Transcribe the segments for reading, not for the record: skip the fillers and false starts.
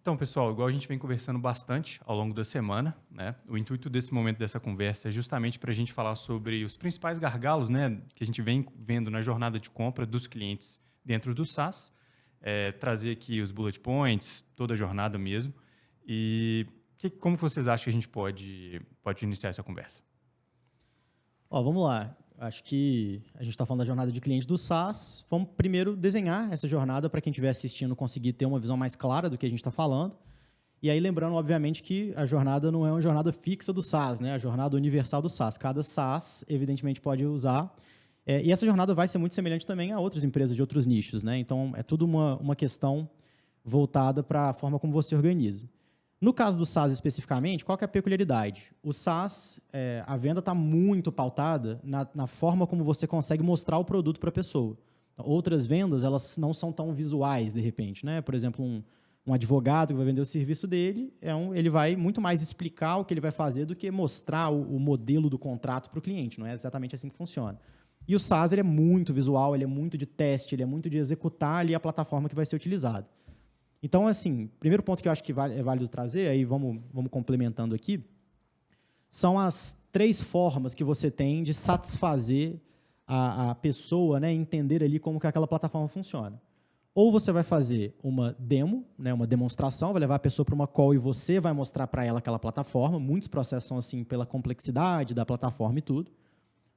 Então, pessoal, igual a gente vem conversando bastante ao longo da semana, né? O intuito desse momento dessa conversa é justamente para a gente falar sobre os principais gargalos, né, que a gente vem vendo na jornada de compra dos clientes dentro do SaaS, trazer aqui os bullet points, toda a jornada mesmo. E como vocês acham que a gente pode iniciar essa conversa? Vamos lá. Acho que a gente está falando da jornada de cliente do SaaS. Vamos primeiro desenhar essa jornada para quem estiver assistindo conseguir ter uma visão mais clara do que a gente está falando. E aí lembrando, obviamente, que a jornada não é uma jornada fixa do SaaS, né? A jornada universal do SaaS. Cada SaaS, evidentemente, pode usar. E essa jornada vai ser muito semelhante também a outras empresas de outros nichos, né? Então, é tudo uma questão voltada para a forma como você organiza. No caso do SaaS especificamente, qual que é a peculiaridade? O SaaS, a venda está muito pautada na forma como você consegue mostrar o produto para a pessoa. Então, outras vendas, elas não são tão visuais, de repente, né? Por exemplo, um advogado que vai vender o serviço dele, ele vai muito mais explicar o que ele vai fazer do que mostrar o modelo do contrato para o cliente. Não é exatamente assim que funciona. E o SaaS ele é muito visual, ele é muito de teste, ele é muito de executar ali a plataforma que vai ser utilizada. Então, assim, primeiro ponto que eu acho que é válido trazer, aí vamos complementando aqui, são as 3 formas que você tem de satisfazer a pessoa, né, entender ali como que aquela plataforma funciona. Ou você vai fazer uma demo, né, uma demonstração, vai levar a pessoa para uma call e você vai mostrar para ela aquela plataforma. Muitos processos são assim pela complexidade da plataforma e tudo.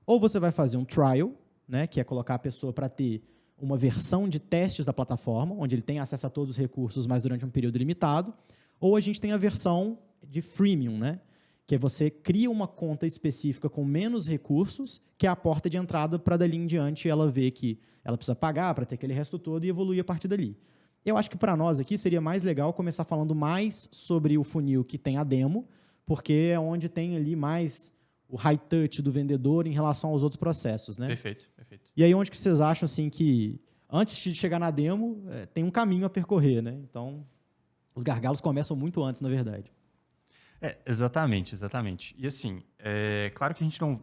Ou você vai fazer um trial, né, que é colocar a pessoa para ter uma versão de testes da plataforma, onde ele tem acesso a todos os recursos, mas durante um período limitado. Ou a gente tem a versão de freemium, né, que é você cria uma conta específica com menos recursos, que é a porta de entrada para dali em diante ela ver que ela precisa pagar para ter aquele resto todo e evoluir a partir dali. Eu acho que para nós aqui seria mais legal começar falando mais sobre o funil que tem a demo, porque é onde tem ali mais o high touch do vendedor em relação aos outros processos, né? Perfeito, perfeito. E aí onde que vocês acham assim que antes de chegar na demo tem um caminho a percorrer, né? Então os gargalos começam muito antes, na verdade. Exatamente. E assim, claro que o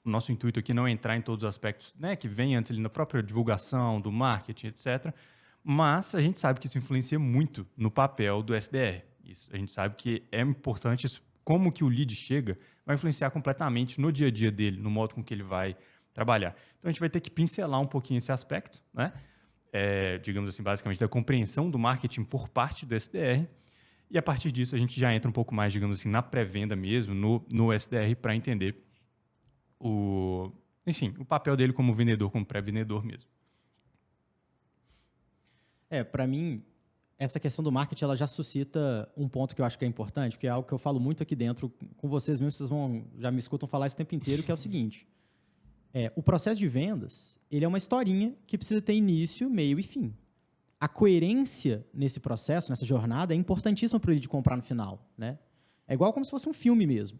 nosso intuito aqui não é entrar em todos os aspectos, né, que vem antes ali na própria divulgação, do marketing, etc. Mas a gente sabe que isso influencia muito no papel do SDR. A gente sabe que é importante isso, como que o lead chega vai influenciar completamente no dia a dia dele, no modo com que ele vai trabalhar. Então, a gente vai ter que pincelar um pouquinho esse aspecto, né? Digamos assim, basicamente, da compreensão do marketing por parte do SDR. E, a partir disso, a gente já entra um pouco mais, digamos assim, na pré-venda mesmo, no SDR, para entender o papel dele como vendedor, como pré-vendedor mesmo. Para mim, essa questão do marketing ela já suscita um ponto que eu acho que é importante, porque é algo que eu falo muito aqui dentro com vocês mesmos, vocês já me escutam falar isso o tempo inteiro, que é o seguinte: o processo de vendas ele é uma historinha que precisa ter início, meio e fim. A coerência nesse processo, nessa jornada, é importantíssima para o lead comprar no final, né? É igual como se fosse um filme mesmo.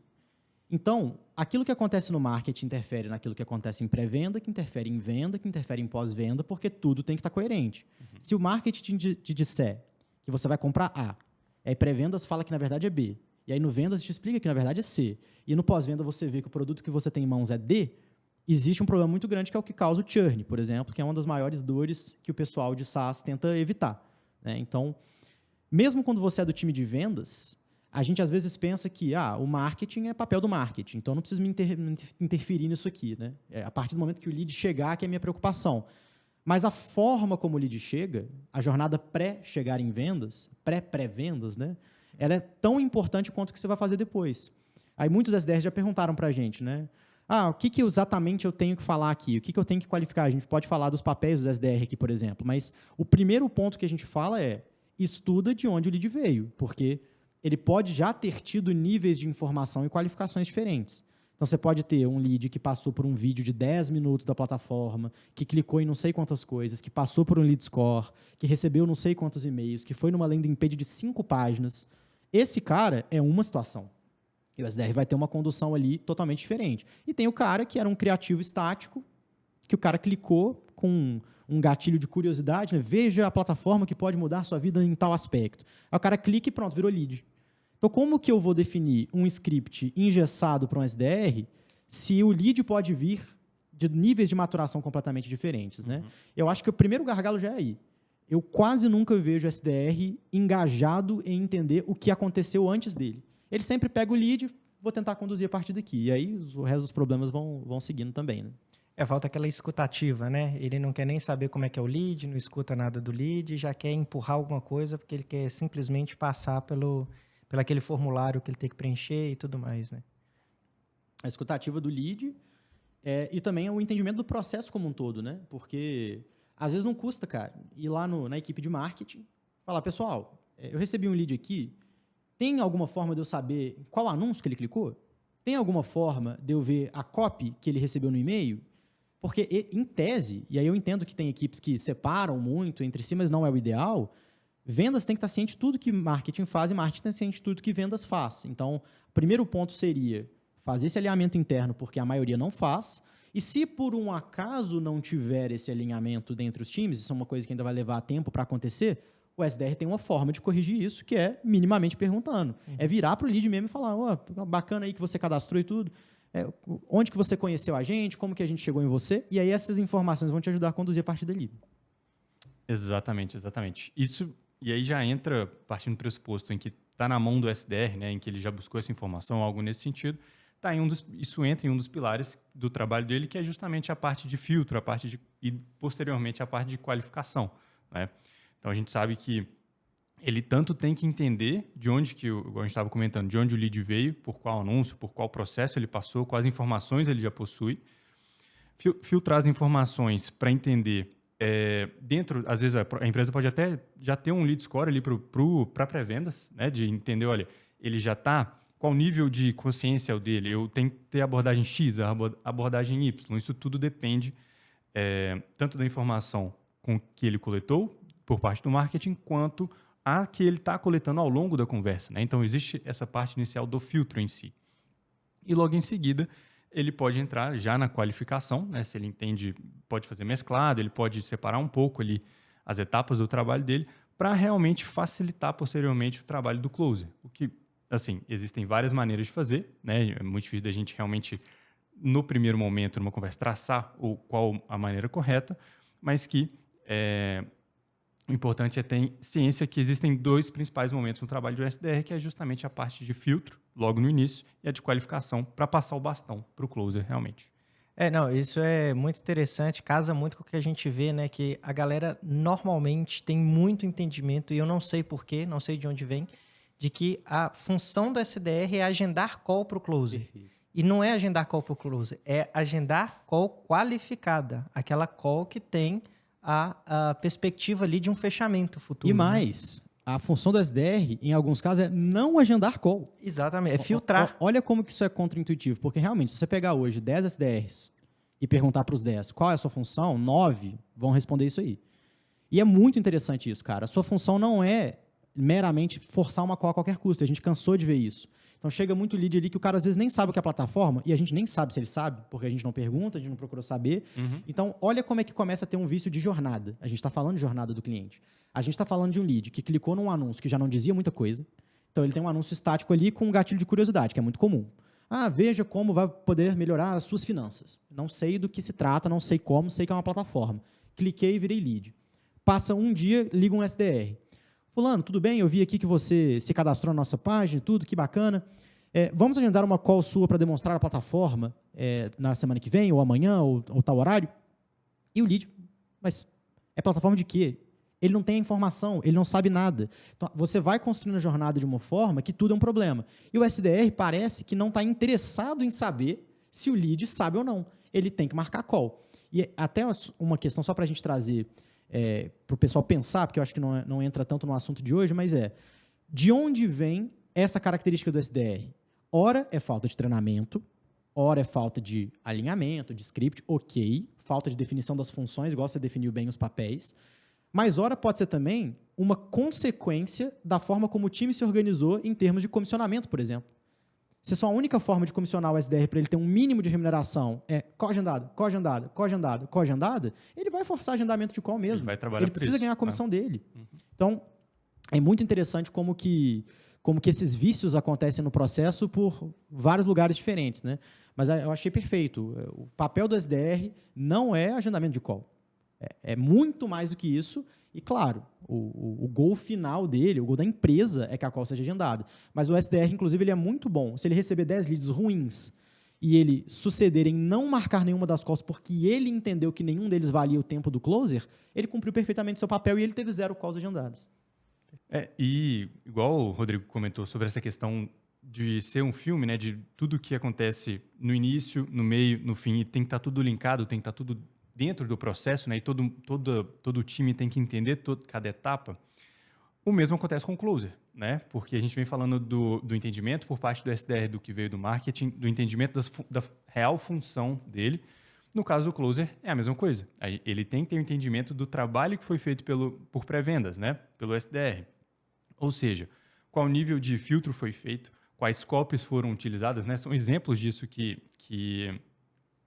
Então, aquilo que acontece no marketing interfere naquilo que acontece em pré-venda, que interfere em venda, que interfere em pós-venda, porque tudo tem que estar coerente. Uhum. Se o marketing te disser que você vai comprar A, aí pré-vendas fala que na verdade é B, e aí no vendas te explica que na verdade é C, e no pós-venda você vê que o produto que você tem em mãos é D, existe um problema muito grande que é o que causa o churn, por exemplo, que é uma das maiores dores que o pessoal de SaaS tenta evitar, né? Então, mesmo quando você é do time de vendas, a gente às vezes pensa que o marketing é papel do marketing, então não preciso me interferir nisso aqui, né? A partir do momento que o lead chegar, que é a minha preocupação. Mas a forma como o lead chega, a jornada pré-chegar em vendas, pré-vendas, né? Ela é tão importante quanto o que você vai fazer depois. Aí muitos SDRs já perguntaram para a gente, né? O que exatamente eu tenho que falar aqui? O que eu tenho que qualificar? A gente pode falar dos papéis dos SDR aqui, por exemplo, mas o primeiro ponto que a gente fala é estuda de onde o lead veio, porque ele pode já ter tido níveis de informação e qualificações diferentes. Então, você pode ter um lead que passou por um vídeo de 10 minutos da plataforma, que clicou em não sei quantas coisas, que passou por um lead score, que recebeu não sei quantos e-mails, que foi numa landing page de 5 páginas. Esse cara é uma situação. E o SDR vai ter uma condução ali totalmente diferente. E tem o cara que era um criativo estático, que o cara clicou com um gatilho de curiosidade, né? Veja a plataforma que pode mudar a sua vida em tal aspecto. Aí o cara clica e pronto, virou lead. Então, como que eu vou definir um script engessado para um SDR se o lead pode vir de níveis de maturação completamente diferentes, né? Eu acho que o primeiro gargalo já é aí. eu quase nunca vejo o SDR engajado em entender o que aconteceu antes dele. Ele sempre pega o lead, vou tentar conduzir a partir daqui. E aí o resto dos problemas vão seguindo também, né? Falta aquela escutativa, né? Ele não quer nem saber como é que é o lead, não escuta nada do lead, já quer empurrar alguma coisa porque ele quer simplesmente passar pelo aquele formulário que ele tem que preencher e tudo mais, né? A escutativa do lead e também o entendimento do processo como um todo, né? Porque às vezes não custa, cara, ir lá na equipe de marketing, falar, pessoal, eu recebi um lead aqui, tem alguma forma de eu saber qual anúncio que ele clicou? Tem alguma forma de eu ver a copy que ele recebeu no e-mail? Porque, em tese, e aí eu entendo que tem equipes que separam muito entre si, mas não é o ideal, vendas tem que estar ciente de tudo que marketing faz e marketing tem que estar ciente de tudo que vendas faz. Então, o primeiro ponto seria fazer esse alinhamento interno, porque a maioria não faz, e se por um acaso não tiver esse alinhamento dentre os times, isso é uma coisa que ainda vai levar tempo para acontecer, o SDR tem uma forma de corrigir isso, que é minimamente perguntando. É virar para o lead mesmo e falar, bacana aí que você cadastrou e tudo, onde que você conheceu a gente, como que a gente chegou em você, e aí essas informações vão te ajudar a conduzir a partir dali. Exatamente, exatamente. Isso, e aí já entra, partindo do pressuposto em que está na mão do SDR, né, em que ele já buscou essa informação, algo nesse sentido, isso entra em um dos pilares do trabalho dele, que é justamente a parte de filtro, e posteriormente a parte de qualificação, né? Então a gente sabe que ele tanto tem que entender de onde igual a gente estava comentando, de onde o lead veio, por qual anúncio, por qual processo ele passou, quais informações ele já possui, filtrar as informações para entender às vezes a empresa pode até já ter um lead score ali para pré-vendas, né, de entender, olha, ele já está, qual nível de consciência é o dele, eu tenho que ter abordagem X, abordagem Y, isso tudo depende tanto da informação que ele coletou por parte do marketing, quanto a que ele está coletando ao longo da conversa, né? Então, existe essa parte inicial do filtro em si. E logo em seguida, ele pode entrar já na qualificação, né? Se ele entende, pode fazer mesclado, ele pode separar um pouco ali as etapas do trabalho dele para realmente facilitar posteriormente o trabalho do closer. O que, assim, existem várias maneiras de fazer, né? É muito difícil da gente realmente, no primeiro momento, numa conversa, traçar qual a maneira correta, mas que o importante é ter ciência que existem dois principais momentos no trabalho do SDR, que é justamente a parte de filtro, logo no início, e a de qualificação, para passar o bastão para o closer, realmente. Não, isso é muito interessante, casa muito com o que a gente vê, né? Que a galera normalmente tem muito entendimento, e eu não sei porquê, não sei de onde vem, de que a função do SDR é agendar call para o closer. Perfeito. E não é agendar call para o closer, é agendar call qualificada, aquela call que tem a perspectiva ali de um fechamento futuro. E mais, a função do SDR, em alguns casos, é não agendar call. Exatamente, é filtrar. Olha como que isso é contraintuitivo, porque realmente, se você pegar hoje 10 SDRs e perguntar para os 10 qual é a sua função, 9 vão responder isso aí. E é muito interessante isso, cara. A sua função não é meramente forçar uma call a qualquer custo, a gente cansou de ver isso. Então chega muito lead ali que o cara às vezes nem sabe o que é a plataforma, e a gente nem sabe se ele sabe, porque a gente não pergunta, a gente não procurou saber. Então olha como é que começa a ter um vício de jornada. A gente está falando de jornada do cliente. A gente está falando de um lead que clicou num anúncio que já não dizia muita coisa. Então ele tem um anúncio estático ali com um gatilho de curiosidade, que é muito comum. Veja como vai poder melhorar as suas finanças. Não sei do que se trata, não sei como, sei que é uma plataforma. Cliquei e virei lead. Passa um dia, liga um SDR. Fulano, tudo bem? Eu vi aqui que você se cadastrou na nossa página e tudo, que bacana. Vamos agendar uma call sua para demonstrar a plataforma na semana que vem, ou amanhã, ou tal horário? E o lead, mas é plataforma de quê? Ele não tem a informação, ele não sabe nada. Então, você vai construindo a jornada de uma forma que tudo é um problema. E o SDR parece que não está interessado em saber se o lead sabe ou não. Ele tem que marcar call. E até uma questão só para a gente trazer para o pessoal pensar, porque eu acho que não entra tanto no assunto de hoje, mas de onde vem essa característica do SDR? Ora é falta de treinamento, ora é falta de alinhamento, de script, ok, falta de definição das funções, igual você definiu bem os papéis, mas ora pode ser também uma consequência da forma como o time se organizou em termos de comissionamento, por exemplo. Se a sua única forma de comissionar o SDR para ele ter um mínimo de remuneração é coagendado, coagendado, coagendado, coagendada, ele vai forçar agendamento de call mesmo. Ele vai trabalhar ele precisa ganhar a comissão dele. Então, é muito interessante como que esses vícios acontecem no processo por vários lugares diferentes, né? Mas eu achei perfeito. O papel do SDR não é agendamento de call. É muito mais do que isso, E, claro, o gol final dele, o gol da empresa, é que a call seja agendada. Mas o SDR, inclusive, ele é muito bom. Se ele receber 10 leads ruins e ele suceder em não marcar nenhuma das calls porque ele entendeu que nenhum deles valia o tempo do closer, ele cumpriu perfeitamente seu papel e ele teve 0 calls agendadas. E igual o Rodrigo comentou sobre essa questão de ser um filme, né, de tudo que acontece no início, no meio, no fim, e tem que estar tudo linkado, tem que estar tudo dentro do processo, né, e todo o time tem que entender cada etapa. O mesmo acontece com o closer, né, porque a gente vem falando do entendimento por parte do SDR do que veio do marketing, do entendimento da real função dele. No caso do closer, é a mesma coisa. Ele tem que ter o entendimento do trabalho que foi feito por pré-vendas, né, pelo SDR. Ou seja, qual nível de filtro foi feito, quais copies foram utilizadas, né? São exemplos disso que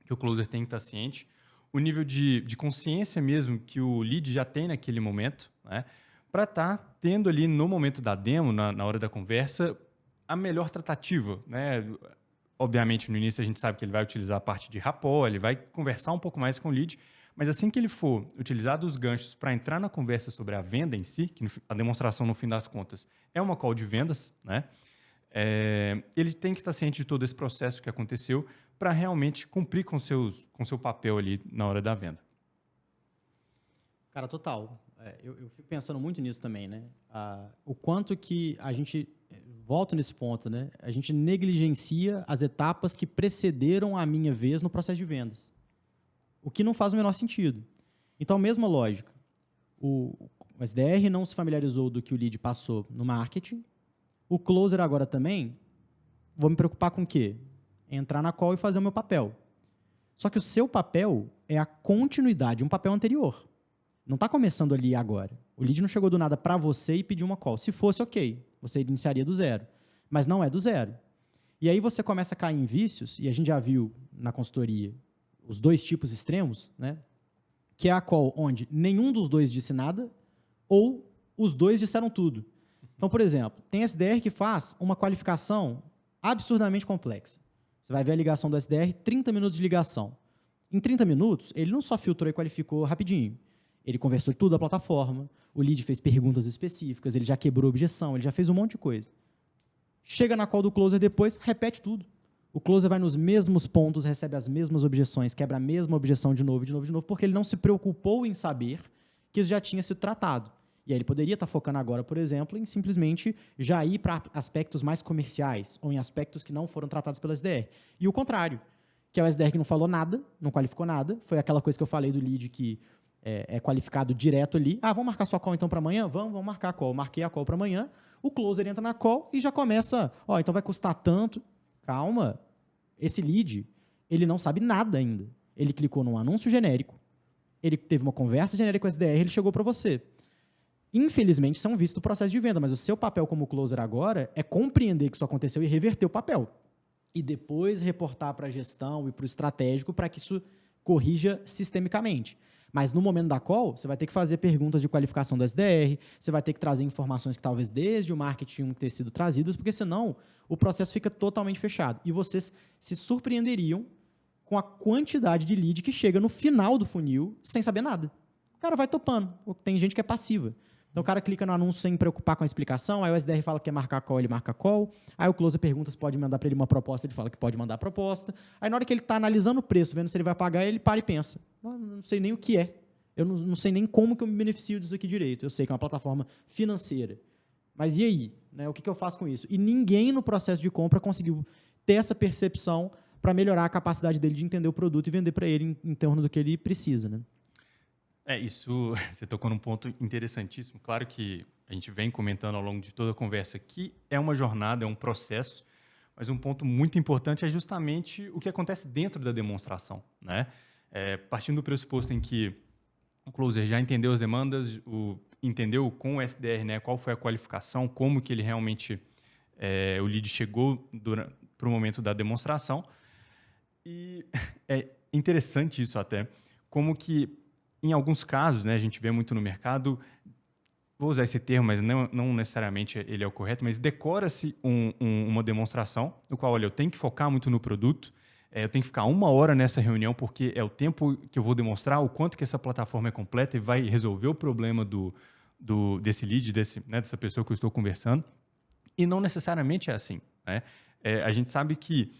o closer tem que estar ciente. O nível de consciência mesmo que o lead já tem naquele momento, né? Para estar tendo ali no momento da demo, na hora da conversa, a melhor tratativa, né? Obviamente, no início a gente sabe que ele vai utilizar a parte de rapport, ele vai conversar um pouco mais com o lead, mas assim que ele for utilizar dos ganchos para entrar na conversa sobre a venda em si, que a demonstração, no fim das contas, é uma call de vendas, né? Ele tem que estar ciente de todo esse processo que aconteceu para realmente cumprir com seu papel ali na hora da venda. Cara, total. Eu fico pensando muito nisso também, né? O quanto que a gente, volto nesse ponto, né? A gente negligencia as etapas que precederam a minha vez no processo de vendas. O que não faz o menor sentido. Então, mesma lógica. O SDR não se familiarizou do que o lead passou no marketing. O closer agora também, vou me preocupar com o quê? Entrar na call e fazer o meu papel. Só que o seu papel é a continuidade de um papel anterior. Não está começando ali agora. O lead não chegou do nada para você e pediu uma call. Se fosse, ok, você iniciaria do zero. Mas não é do zero. E aí você começa a cair em vícios, e a gente já viu na consultoria os 2 tipos extremos, né? Que é a call onde nenhum dos 2 disse nada ou os 2 disseram tudo. Então, por exemplo, tem SDR que faz uma qualificação absurdamente complexa. Você vai ver a ligação do SDR, 30 minutos de ligação. Em 30 minutos, ele não só filtrou e qualificou rapidinho. Ele conversou tudo da plataforma, o lead fez perguntas específicas, ele já quebrou objeção, ele já fez um monte de coisa. Chega na call do closer depois, repete tudo. O closer vai nos mesmos pontos, recebe as mesmas objeções, quebra a mesma objeção de novo, porque ele não se preocupou em saber que isso já tinha sido tratado. E aí ele poderia estar focando agora, por exemplo, em simplesmente já ir para aspectos mais comerciais ou em aspectos que não foram tratados pelo SDR. E o contrário, que é o SDR que não falou nada, não qualificou nada, foi aquela coisa que eu falei do lead que é qualificado direto ali. Vamos marcar sua call então para amanhã? Vamos marcar a call. Marquei a call para amanhã, o closer entra na call e já começa, então vai custar tanto. Calma, esse lead, ele não sabe nada ainda. Ele clicou num anúncio genérico, ele teve uma conversa genérica com o SDR, ele chegou para você. Infelizmente, isso é um vício do processo de venda, mas o seu papel como closer agora é compreender que isso aconteceu e reverter o papel. E depois reportar para a gestão e para o estratégico para que isso corrija sistemicamente. Mas no momento da call, você vai ter que fazer perguntas de qualificação do SDR, você vai ter que trazer informações que talvez desde o marketing tenham que ter sido trazidas, porque senão o processo fica totalmente fechado. E vocês se surpreenderiam com a quantidade de lead que chega no final do funil sem saber nada. O cara vai topando. Tem gente que é passiva. Então o cara clica no anúncio sem preocupar com a explicação, aí o SDR fala que quer marcar a call, ele marca a call, aí o closer pergunta se pode mandar para ele uma proposta, ele fala que pode mandar a proposta, aí na hora que ele está analisando o preço, vendo se ele vai pagar, ele para e pensa, não sei nem o que é, eu não sei nem como que eu me beneficio disso aqui direito, eu sei que é uma plataforma financeira, mas e aí? Né? O que eu faço com isso? E ninguém no processo de compra conseguiu ter essa percepção para melhorar a capacidade dele de entender o produto e vender para ele em torno do que ele precisa, né? Isso você tocou num ponto interessantíssimo. Claro que a gente vem comentando ao longo de toda a conversa que é uma jornada, é um processo, mas um ponto muito importante é justamente o que acontece dentro da demonstração, né? Partindo do pressuposto em que o closer já entendeu as demandas, entendeu com o SDR, né, qual foi a qualificação, como que ele realmente, o lead chegou para o momento da demonstração. E é interessante isso até, como que em alguns casos, né, a gente vê muito no mercado, vou usar esse termo, mas não necessariamente ele é o correto, mas decora-se uma demonstração, no qual, olha, eu tenho que focar muito no produto, eu tenho que ficar 1 hora nessa reunião porque é o tempo que eu vou demonstrar o quanto que essa plataforma é completa e vai resolver o problema desse lead, dessa pessoa que eu estou conversando. E não necessariamente é assim, né? A gente sabe que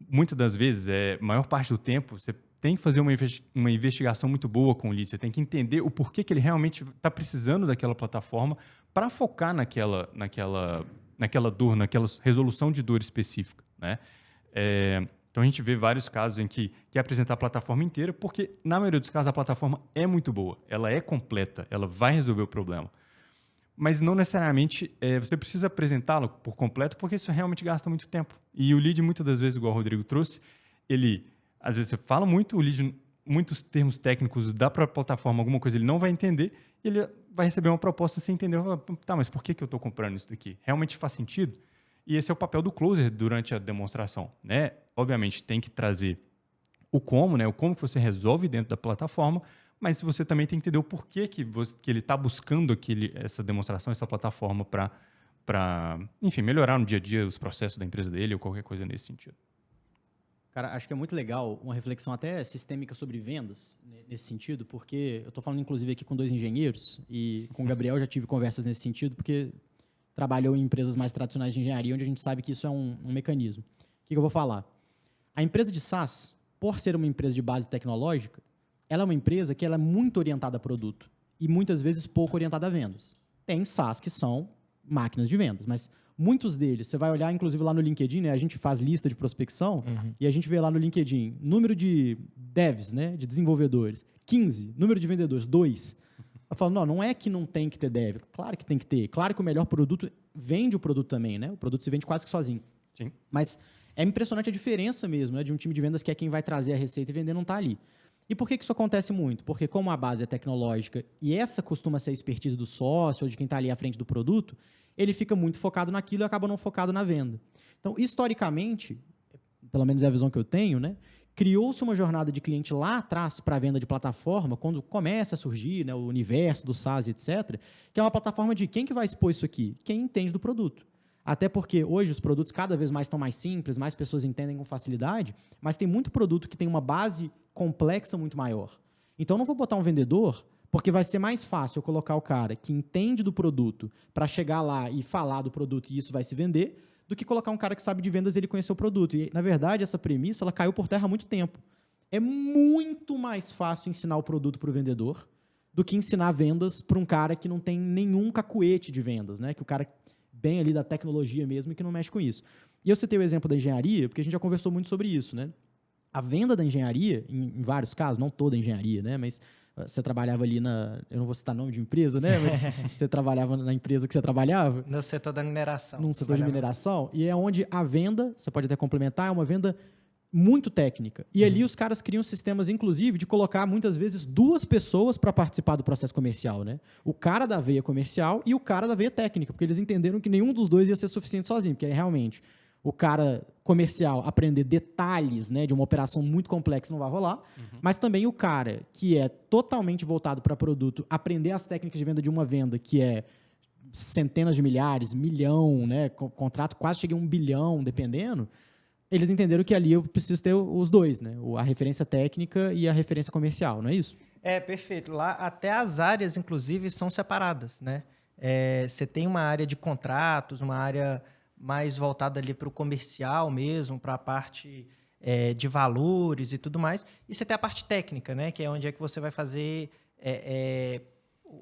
muitas das vezes, maior parte do tempo, você tem que fazer uma investigação muito boa com o lead. Você tem que entender o porquê que ele realmente está precisando daquela plataforma para focar naquela dor, naquela resolução de dor específica, né? Então, a gente vê vários casos em que quer apresentar a plataforma inteira, porque, na maioria dos casos, a plataforma é muito boa, ela é completa, ela vai resolver o problema. Mas não necessariamente você precisa apresentá-la por completo, porque isso realmente gasta muito tempo. E o lead, muitas das vezes, igual o Rodrigo trouxe, às vezes você fala muito, o lead, muitos termos técnicos da própria plataforma, alguma coisa ele não vai entender, e ele vai receber uma proposta sem entender. Tá, mas por que eu estou comprando isso daqui? Realmente faz sentido? E esse é o papel do closer durante a demonstração, né? Obviamente, tem que trazer o como, né? O como que você resolve dentro da plataforma, mas você também tem que entender o porquê que ele está buscando essa demonstração, essa plataforma para, enfim, melhorar no dia a dia os processos da empresa dele ou qualquer coisa nesse sentido. Cara, acho que é muito legal uma reflexão até sistêmica sobre vendas, nesse sentido, porque eu estou falando, inclusive, aqui com 2 engenheiros e com o Gabriel já tive conversas nesse sentido, porque trabalhou em empresas mais tradicionais de engenharia, onde a gente sabe que isso é um mecanismo. O que eu vou falar? A empresa de SaaS, por ser uma empresa de base tecnológica, ela é uma empresa que ela é muito orientada a produto e muitas vezes pouco orientada a vendas. Tem SaaS que são máquinas de vendas, mas muitos deles, você vai olhar inclusive lá no LinkedIn, né? A gente faz lista de prospecção e a gente vê lá no LinkedIn número de devs, né? De desenvolvedores, 15, número de vendedores, 2. Eu falo, não é que não tem que ter dev, claro que tem que ter, claro que o melhor produto vende o produto também, né? O produto se vende quase que sozinho. Sim. Mas é impressionante a diferença mesmo, né? De um time de vendas que é quem vai trazer a receita e vender não está ali. E por que isso acontece muito? Porque como a base é tecnológica e essa costuma ser a expertise do sócio ou de quem está ali à frente do produto, ele fica muito focado naquilo e acaba não focado na venda. Então, historicamente, pelo menos é a visão que eu tenho, né? Criou-se uma jornada de cliente lá atrás para a venda de plataforma, quando começa a surgir, né, o universo do SaaS, etc., que é uma plataforma de quem que vai expor isso aqui? Quem entende do produto. Até porque hoje os produtos cada vez mais estão mais simples, mais pessoas entendem com facilidade, mas tem muito produto que tem uma base complexa muito maior. Então, eu não vou botar um vendedor, porque vai ser mais fácil eu colocar o cara que entende do produto para chegar lá e falar do produto e isso vai se vender, do que colocar um cara que sabe de vendas e ele conhecer o produto. E, na verdade, essa premissa ela caiu por terra há muito tempo. É muito mais fácil ensinar o produto para o vendedor do que ensinar vendas para um cara que não tem nenhum cacuete de vendas, né? Que o cara bem ali da tecnologia mesmo e que não mexe com isso. E eu citei o exemplo da engenharia, porque a gente já conversou muito sobre isso, né? A venda da engenharia, em vários casos, não toda a engenharia, né? Mas você trabalhava ali eu não vou citar nome de empresa, né? Mas você trabalhava na empresa que você trabalhava. No setor da mineração. Num setor de mineração. E é onde a venda, você pode até complementar, é uma venda muito técnica. E ali os caras criam sistemas, inclusive, de colocar muitas vezes 2 pessoas para participar do processo comercial, né? O cara da veia comercial e o cara da veia técnica, porque eles entenderam que nenhum dos dois ia ser suficiente sozinho, porque aí realmente o cara comercial aprender detalhes, né, de uma operação muito complexa não vai rolar, mas também o cara que é totalmente voltado para produto, aprender as técnicas de venda de uma venda que é centenas de milhares, milhão, né, contrato quase chega a 1 bilhão, dependendo, eles entenderam que ali eu preciso ter os dois, né, a referência técnica e a referência comercial, não é isso? É, perfeito. Lá até as áreas, inclusive, são separadas, né? Você tem uma área de contratos, uma área mais voltada ali para o comercial mesmo, para a parte de valores e tudo mais. E você tem a parte técnica, né? Que é onde é que você vai fazer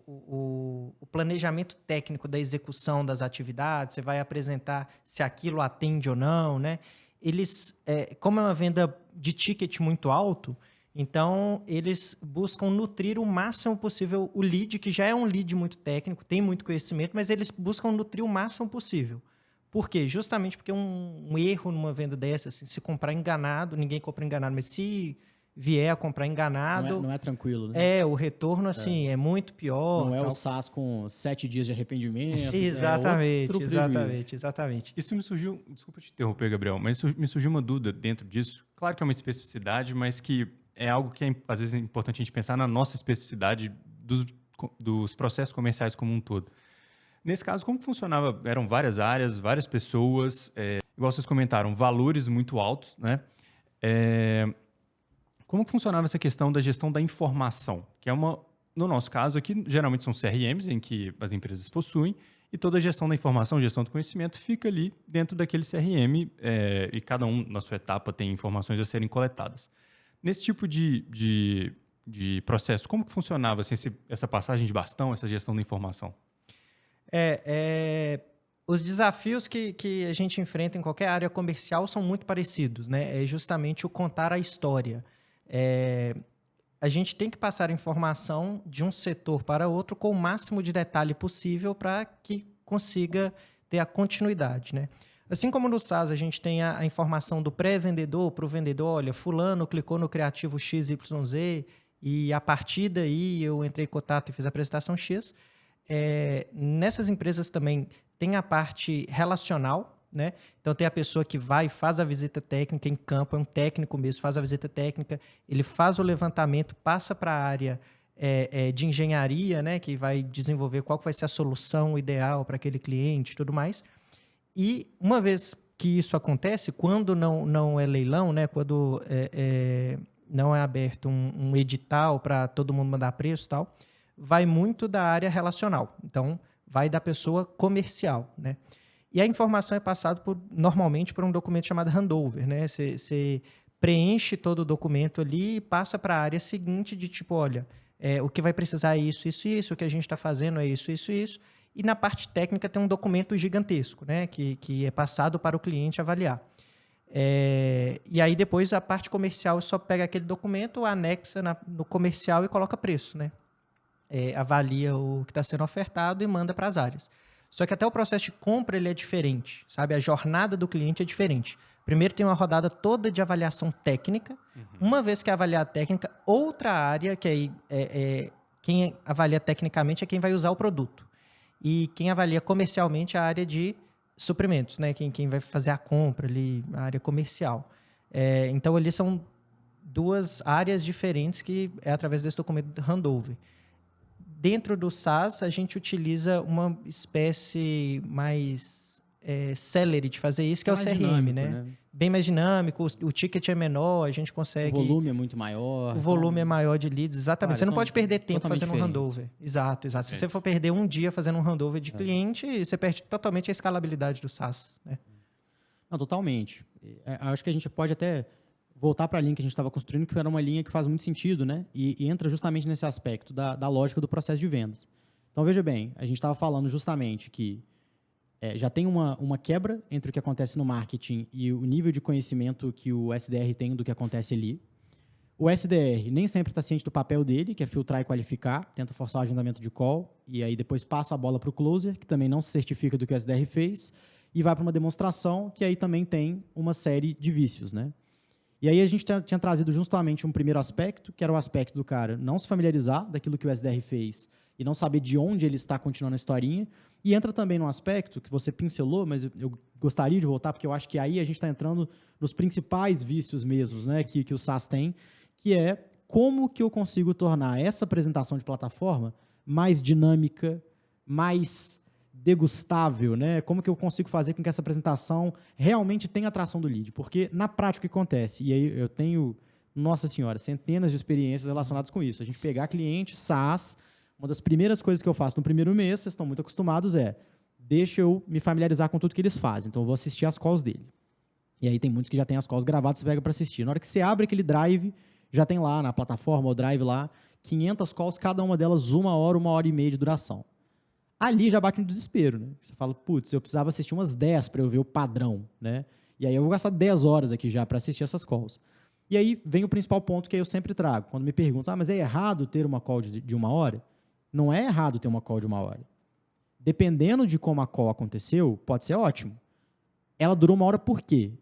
o planejamento técnico da execução das atividades, você vai apresentar se aquilo atende ou não, né? Eles, como é uma venda de ticket muito alto, então eles buscam nutrir o máximo possível o lead, que já é um lead muito técnico, tem muito conhecimento, mas eles buscam nutrir o máximo possível. Por quê? Justamente porque um erro numa venda dessa, assim, se comprar enganado, ninguém compra enganado, mas se vier a comprar enganado... Não é tranquilo, né? O retorno, assim, é muito pior. Não é tal. o SaaS com 7 dias de arrependimento. Exatamente. Isso me surgiu... Desculpa te interromper, Gabriel, mas me surgiu uma dúvida dentro disso. Claro que é uma especificidade, mas que é algo que às vezes é importante a gente pensar na nossa especificidade dos processos comerciais como um todo. Nesse caso, como funcionava? Eram várias áreas, várias pessoas, igual vocês comentaram, valores muito altos, né? Como que funcionava essa questão da gestão da informação? Que é no nosso caso aqui, geralmente são CRMs em que as empresas possuem, e toda a gestão da informação, gestão do conhecimento, fica ali dentro daquele CRM, e cada um, na sua etapa, tem informações a serem coletadas. Nesse tipo de processo, como que funcionava assim, essa passagem de bastão, essa gestão da informação? Os desafios que a gente enfrenta em qualquer área comercial são muito parecidos, né? É justamente o contar a história. A gente tem que passar informação de um setor para outro com o máximo de detalhe possível para que consiga ter a continuidade, né? Assim como no SaaS a gente tem a informação do pré-vendedor para o vendedor, olha, fulano clicou no criativo XYZ e a partir daí eu entrei em contato e fiz a apresentação X. Nessas empresas também tem a parte relacional, né? Então tem a pessoa que vai e faz a visita técnica em campo, é um técnico mesmo, faz a visita técnica, ele faz o levantamento, passa para a área de engenharia, né? Que vai desenvolver qual vai ser a solução ideal para aquele cliente e tudo mais. E uma vez que isso acontece, quando não é leilão, né? Quando não é aberto um edital para todo mundo mandar preço e tal, vai muito da área relacional. Então, vai da pessoa comercial, né? E a informação é passada normalmente por um documento chamado handover, né? Você preenche todo o documento ali e passa para a área seguinte de tipo, olha, o que vai precisar é isso, isso, isso, o que a gente está fazendo é isso, isso, isso. E na parte técnica tem um documento gigantesco, né? Que é passado para o cliente avaliar. E aí depois a parte comercial só pega aquele documento, anexa no comercial e coloca preço, né? Avalia o que está sendo ofertado e manda para as áreas. Só que até o processo de compra ele é diferente, sabe? A jornada do cliente é diferente. Primeiro tem uma rodada toda de avaliação técnica. Uma vez que avaliar a técnica, outra área, que aí quem avalia tecnicamente é quem vai usar o produto. E quem avalia comercialmente é a área de suprimentos, né? Quem vai fazer a compra ali, a área comercial. Então, ali são duas áreas diferentes que é através desse documento de handover. Dentro do SaaS, a gente utiliza uma espécie mais celery de fazer isso, que é o CRM, dinâmico, né? Bem mais dinâmico, o ticket é menor, a gente consegue... O volume é muito maior. O volume é maior de leads, exatamente. Você não pode perder tempo fazendo um handover. Exato. Se você for perder um dia fazendo um handover de cliente, você perde totalmente a escalabilidade do SaaS, né? Não, totalmente. Acho que a gente pode até voltar para a linha que a gente estava construindo, que era uma linha que faz muito sentido, né? E entra justamente nesse aspecto da lógica do processo de vendas. Então, veja bem, a gente estava falando justamente que já tem uma quebra entre o que acontece no marketing e o nível de conhecimento que o SDR tem do que acontece ali. O SDR nem sempre está ciente do papel dele, que é filtrar e qualificar, tenta forçar o agendamento de call, e aí depois passa a bola para o closer, que também não se certifica do que o SDR fez, e vai para uma demonstração, que aí também tem uma série de vícios, né? E aí a gente tinha trazido justamente um primeiro aspecto, que era o aspecto do cara não se familiarizar daquilo que o SDR fez e não saber de onde ele está continuando a historinha. E entra também num aspecto que você pincelou, mas eu gostaria de voltar, porque eu acho que aí a gente está entrando nos principais vícios mesmos, né, que o SaaS tem, que é como que eu consigo tornar essa apresentação de plataforma mais dinâmica, mais degustável, né? Como que eu consigo fazer com que essa apresentação realmente tenha atração do lead? Porque na prática o que acontece, e aí eu tenho, nossa senhora, centenas de experiências relacionadas com isso. A gente pegar cliente, SaaS, uma das primeiras coisas que eu faço no primeiro mês, vocês estão muito acostumados, deixa eu me familiarizar com tudo que eles fazem. Então eu vou assistir as calls dele. E aí tem muitos que já tem as calls gravadas, você pega para assistir. Na hora que você abre aquele drive, já tem lá na plataforma, o drive lá, 500 calls, cada uma delas 1 hora e meia de duração. Ali já bate um desespero, né? Você fala, putz, eu precisava assistir umas 10 para eu ver o padrão, né? E aí eu vou gastar 10 horas aqui já para assistir essas calls. E aí vem o principal ponto que eu sempre trago. Quando me perguntam, mas é errado ter uma call de 1 hora? Não é errado ter uma call de 1 hora. Dependendo de como a call aconteceu, pode ser ótimo. Ela durou 1 hora por quê?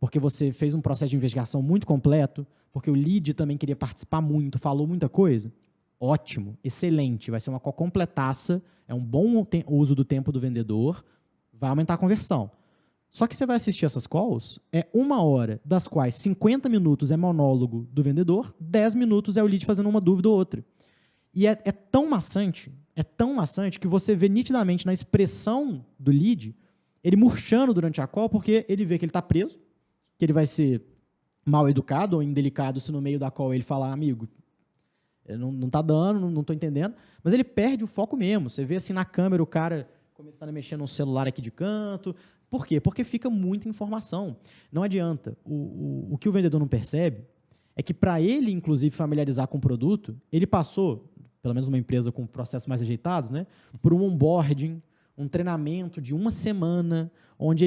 Porque você fez um processo de investigação muito completo, porque o lead também queria participar muito, falou muita coisa? Ótimo, excelente, vai ser uma call completaça, é um bom uso do tempo do vendedor, vai aumentar a conversão. Só que você vai assistir essas calls, 1 hora, das quais 50 minutos é monólogo do vendedor, 10 minutos é o lead fazendo uma dúvida ou outra. E é tão maçante que você vê nitidamente na expressão do lead, ele murchando durante a call, porque ele vê que ele está preso, que ele vai ser mal educado ou indelicado se no meio da call ele falar, amigo, não tá dando, não tô entendendo, mas ele perde o foco mesmo. Você vê assim na câmera o cara começando a mexer no celular aqui de canto. Por quê? Porque fica muita informação. Não adianta. O que o vendedor não percebe é que para ele, inclusive, familiarizar com o produto, ele passou, pelo menos uma empresa com processos mais ajeitados, né, por um onboarding, um treinamento de uma semana, onde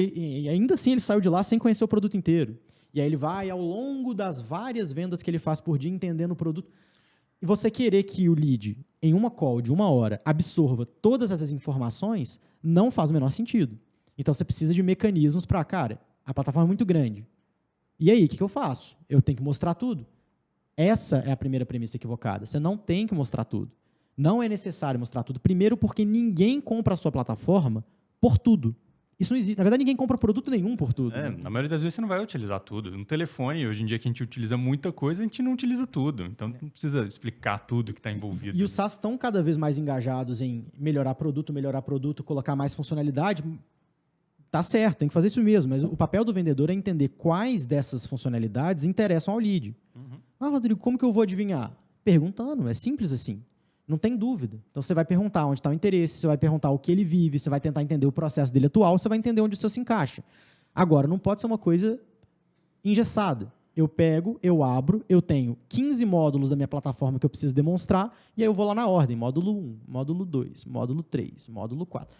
ainda assim ele saiu de lá sem conhecer o produto inteiro. E aí ele vai, ao longo das várias vendas que ele faz por dia, entendendo o produto. E você querer que o lead, em uma call de 1 hora, absorva todas essas informações, não faz o menor sentido. Então, você precisa de mecanismos para, cara, a plataforma é muito grande. E aí, o que eu faço? Eu tenho que mostrar tudo. Essa é a primeira premissa equivocada. Você não tem que mostrar tudo. Não é necessário mostrar tudo. Primeiro, porque ninguém compra a sua plataforma por tudo. Isso não existe. Na verdade, ninguém compra produto nenhum por tudo. Na maioria das vezes você não vai utilizar tudo. No telefone, hoje em dia que a gente utiliza muita coisa, a gente não utiliza tudo. Então, não precisa explicar tudo que está envolvido. E os SaaS estão cada vez mais engajados em melhorar produto, colocar mais funcionalidade. Tá certo, tem que fazer isso mesmo. Mas o papel do vendedor é entender quais dessas funcionalidades interessam ao lead. Ah, Rodrigo, como que eu vou adivinhar? Perguntando, é simples assim. Não tem dúvida. Então, você vai perguntar onde está o interesse, você vai perguntar o que ele vive, você vai tentar entender o processo dele atual, você vai entender onde o seu se encaixa. Agora, não pode ser uma coisa engessada. Eu pego, eu abro, eu tenho 15 módulos da minha plataforma que eu preciso demonstrar, e aí eu vou lá na ordem, módulo 1, módulo 2, módulo 3, módulo 4.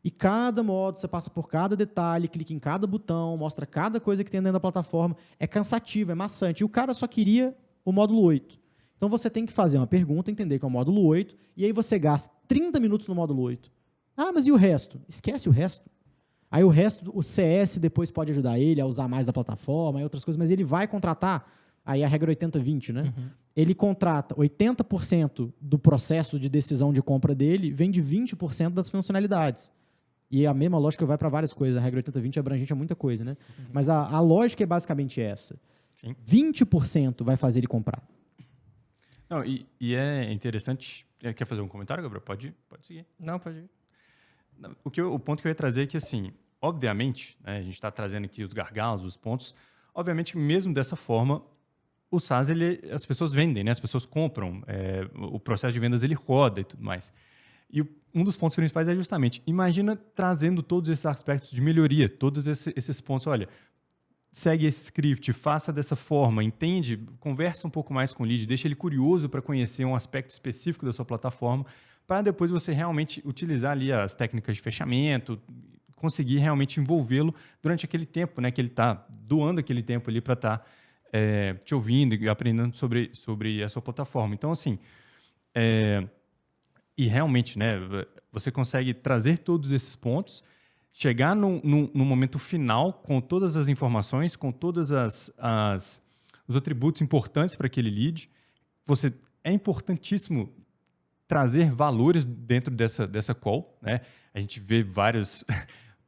E cada módulo, você passa por cada detalhe, clica em cada botão, mostra cada coisa que tem dentro da plataforma. É cansativo, é maçante. E o cara só queria o módulo 8. Então, você tem que fazer uma pergunta, entender que é o módulo 8, e aí você gasta 30 minutos no módulo 8. Ah, mas e o resto? Esquece o resto. Aí o resto, o CS depois pode ajudar ele a usar mais da plataforma e outras coisas, mas ele vai contratar, aí a regra 80-20, né? Ele contrata 80% do processo de decisão de compra dele, vem de 20% das funcionalidades. E a mesma lógica vai para várias coisas. A regra 80-20 é abrangente a muita coisa, né? Mas a lógica é basicamente essa. Sim. 20% vai fazer ele comprar. Não, e é interessante... Quer fazer um comentário, Gabriel? Pode seguir. Não, pode ir. O ponto que eu ia trazer é que, assim, obviamente, né, a gente está trazendo aqui os gargalos, os pontos, obviamente, mesmo dessa forma, o SaaS, as pessoas vendem, né? As pessoas compram, o processo de vendas ele roda e tudo mais. E um dos pontos principais é justamente, imagina trazendo todos esses aspectos de melhoria, todos esses pontos, olha, segue esse script, faça dessa forma, entende, conversa um pouco mais com o lead, deixa ele curioso para conhecer um aspecto específico da sua plataforma, para depois você realmente utilizar ali as técnicas de fechamento, conseguir realmente envolvê-lo durante aquele tempo, né, que ele está doando aquele tempo ali para estar te ouvindo e aprendendo sobre a sua plataforma. Então, assim, e realmente, né, você consegue trazer todos esses pontos, chegar no momento final com todas as informações, com todos os atributos importantes para aquele lead. É importantíssimo trazer valores dentro dessa call, né? A gente vê vários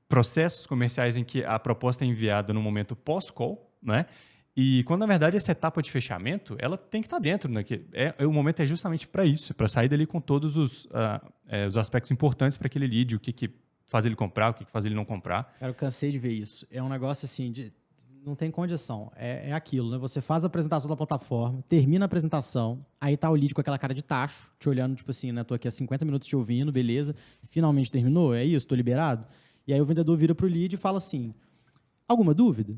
processos comerciais em que a proposta é enviada no momento pós-call, né? E quando, na verdade, essa etapa de fechamento, ela tem que estar dentro, né? O momento é justamente para isso, para sair dali com todos os aspectos importantes para aquele lead, o que faz ele comprar, o que faz ele não comprar. Cara, eu cansei de ver isso. É um negócio assim, não tem condição. É aquilo, né? Você faz a apresentação da plataforma, termina a apresentação, aí tá o lead com aquela cara de tacho, te olhando, tipo assim, né? Tô aqui há 50 minutos te ouvindo, beleza. Finalmente terminou? É isso? Tô liberado? E aí o vendedor vira pro lead e fala assim, alguma dúvida?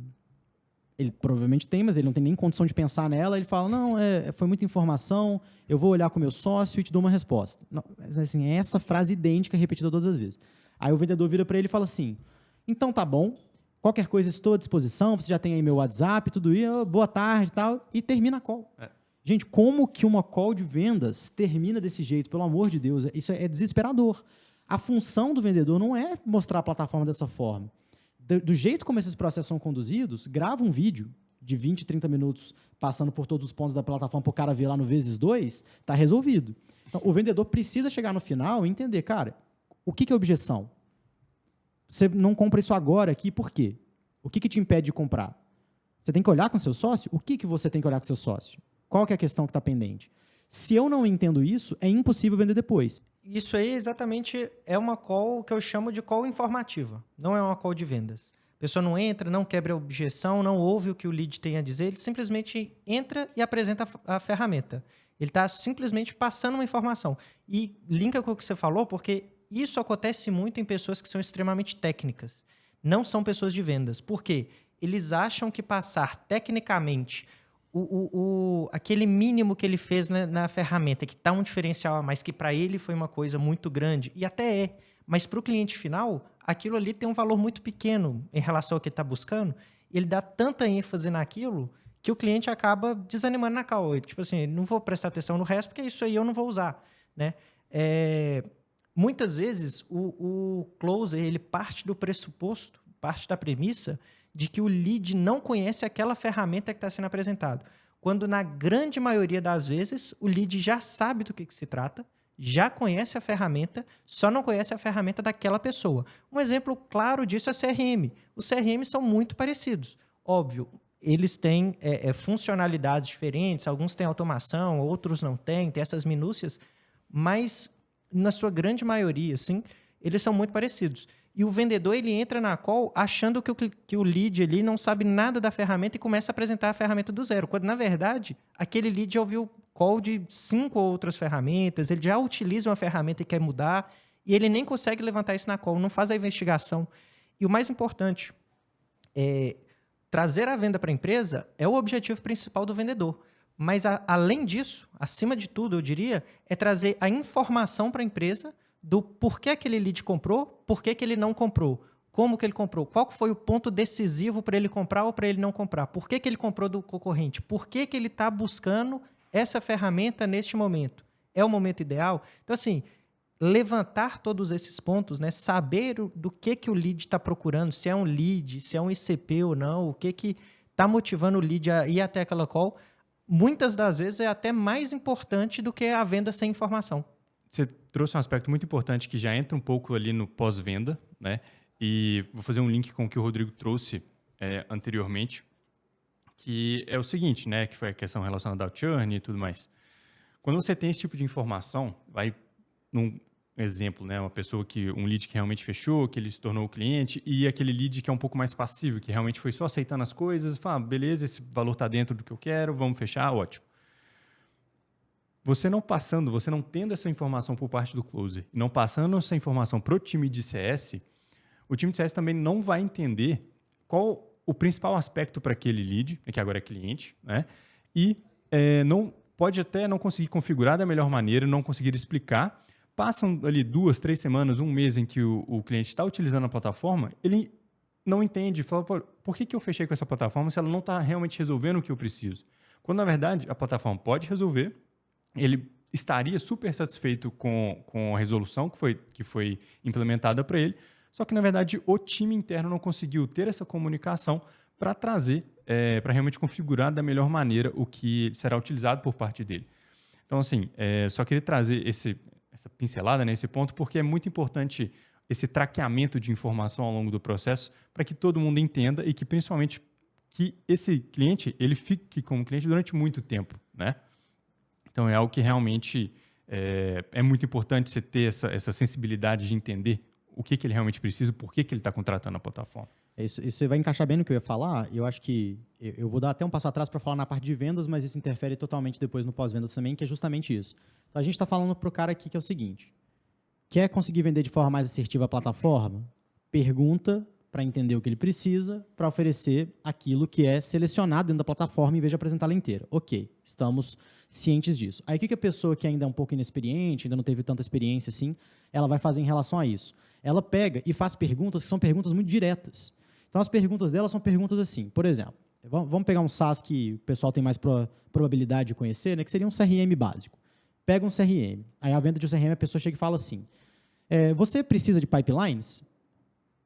Ele provavelmente tem, mas ele não tem nem condição de pensar nela. Ele fala, não, foi muita informação, eu vou olhar com o meu sócio e te dou uma resposta. Não, assim, é essa frase idêntica repetida todas as vezes. Aí o vendedor vira para ele e fala assim, então tá bom, qualquer coisa estou à disposição, você já tem aí meu WhatsApp, tudo isso, boa tarde e tal, e termina a call. Gente, como que uma call de vendas termina desse jeito? Pelo amor de Deus, isso é desesperador. A função do vendedor não é mostrar a plataforma dessa forma. Do jeito como esses processos são conduzidos, grava um vídeo de 20, 30 minutos passando por todos os pontos da plataforma para o cara ver lá no vezes 2, está resolvido. Então, o vendedor precisa chegar no final e entender, cara, o que é objeção? Você não compra isso agora aqui, por quê? O que te impede de comprar? Você tem que olhar com o seu sócio? O que você tem que olhar com o seu sócio? Qual que é a questão que está pendente? Se eu não entendo isso, é impossível vender depois. Isso aí exatamente é uma call que eu chamo de call informativa, não é uma call de vendas. A pessoa não entra, não quebra a objeção, não ouve o que o lead tem a dizer, ele simplesmente entra e apresenta a ferramenta. Ele está simplesmente passando uma informação. E linka com o que você falou, porque isso acontece muito em pessoas que são extremamente técnicas. Não são pessoas de vendas. Por quê? Eles acham que passar tecnicamente aquele mínimo que ele fez na ferramenta, que está um diferencial a mais, que para ele foi uma coisa muito grande, e até é, mas para o cliente final, aquilo ali tem um valor muito pequeno em relação ao que ele está buscando, e ele dá tanta ênfase naquilo que o cliente acaba desanimando na call. Tipo assim, não vou prestar atenção no resto, porque isso aí eu não vou usar, né? Muitas vezes, o closer, ele parte do pressuposto, parte da premissa de que o lead não conhece aquela ferramenta que está sendo apresentado. Quando, na grande maioria das vezes, o lead já sabe do que se trata, já conhece a ferramenta, só não conhece a ferramenta daquela pessoa. Um exemplo claro disso é CRM. Os CRM são muito parecidos. Óbvio, eles têm funcionalidades diferentes, alguns têm automação, outros não têm, tem essas minúcias, mas, na sua grande maioria, sim, eles são muito parecidos. E o vendedor, ele entra na call achando que o lead ali não sabe nada da ferramenta e começa a apresentar a ferramenta do zero, quando, na verdade, aquele lead já ouviu call de 5 outras ferramentas, ele já utiliza uma ferramenta e quer mudar, e ele nem consegue levantar isso na call, não faz a investigação. E o mais importante, trazer a venda para a empresa é o objetivo principal do vendedor. Mas, além disso, acima de tudo, eu diria, é trazer a informação para a empresa do porquê aquele lead comprou, porquê que ele não comprou, como que ele comprou, qual foi o ponto decisivo para ele comprar ou para ele não comprar, por que ele comprou do concorrente, por que ele está buscando essa ferramenta neste momento. É o momento ideal? Então, assim, levantar todos esses pontos, né, saber do que o lead está procurando, se é um lead, se é um ICP ou não, o que está motivando o lead a ir até aquela call, muitas das vezes é até mais importante do que a venda sem informação. Você trouxe um aspecto muito importante que já entra um pouco ali no pós-venda, né? E vou fazer um link com o que o Rodrigo trouxe anteriormente, que é o seguinte, né? Que foi a questão relacionada ao churn e tudo mais. Quando você tem esse tipo de informação, vai num exemplo, né? Um lead que realmente fechou, que ele se tornou o cliente, e aquele lead que é um pouco mais passivo, que realmente foi só aceitando as coisas, fala, beleza, esse valor está dentro do que eu quero, vamos fechar, ótimo. Você não tendo essa informação por parte do closer, não passando essa informação para o time de CS, o time de CS também não vai entender qual o principal aspecto para aquele lead, que agora é cliente, né? E não pode até não conseguir configurar da melhor maneira, não conseguir explicar. Passam ali 2, 3 semanas, um mês em que o cliente está utilizando a plataforma, ele não entende, fala, por que eu fechei com essa plataforma se ela não está realmente resolvendo o que eu preciso? Quando, na verdade, a plataforma pode resolver, ele estaria super satisfeito com a resolução que foi implementada para ele, só que, na verdade, o time interno não conseguiu ter essa comunicação para trazer, para realmente configurar da melhor maneira o que será utilizado por parte dele. Então, assim, só queria trazer essa pincelada nesse ponto, porque é muito importante esse traqueamento de informação ao longo do processo para que todo mundo entenda e que, principalmente, que esse cliente ele fique como cliente durante muito tempo, né? Então, é algo que realmente é muito importante você ter essa sensibilidade de entender o que ele realmente precisa, por que ele está contratando a plataforma. Isso vai encaixar bem no que eu ia falar. Eu acho que eu vou dar até um passo atrás para falar na parte de vendas, mas isso interfere totalmente depois no pós-vendas também, que é justamente isso. Então, a gente está falando para o cara aqui que é o seguinte: quer conseguir vender de forma mais assertiva a plataforma? Pergunta para entender o que ele precisa, para oferecer aquilo que é selecionado dentro da plataforma em vez de apresentá-la inteira. Ok, estamos cientes disso. Aí o que a pessoa que ainda é um pouco inexperiente, ainda não teve tanta experiência assim, ela vai fazer em relação a isso? Ela pega e faz perguntas que são perguntas muito diretas. Então, as perguntas dela são perguntas assim, por exemplo, vamos pegar um SaaS que o pessoal tem mais probabilidade de conhecer, né, que seria um CRM básico. Pega um CRM, aí a venda de um CRM, a pessoa chega e fala assim, você precisa de pipelines?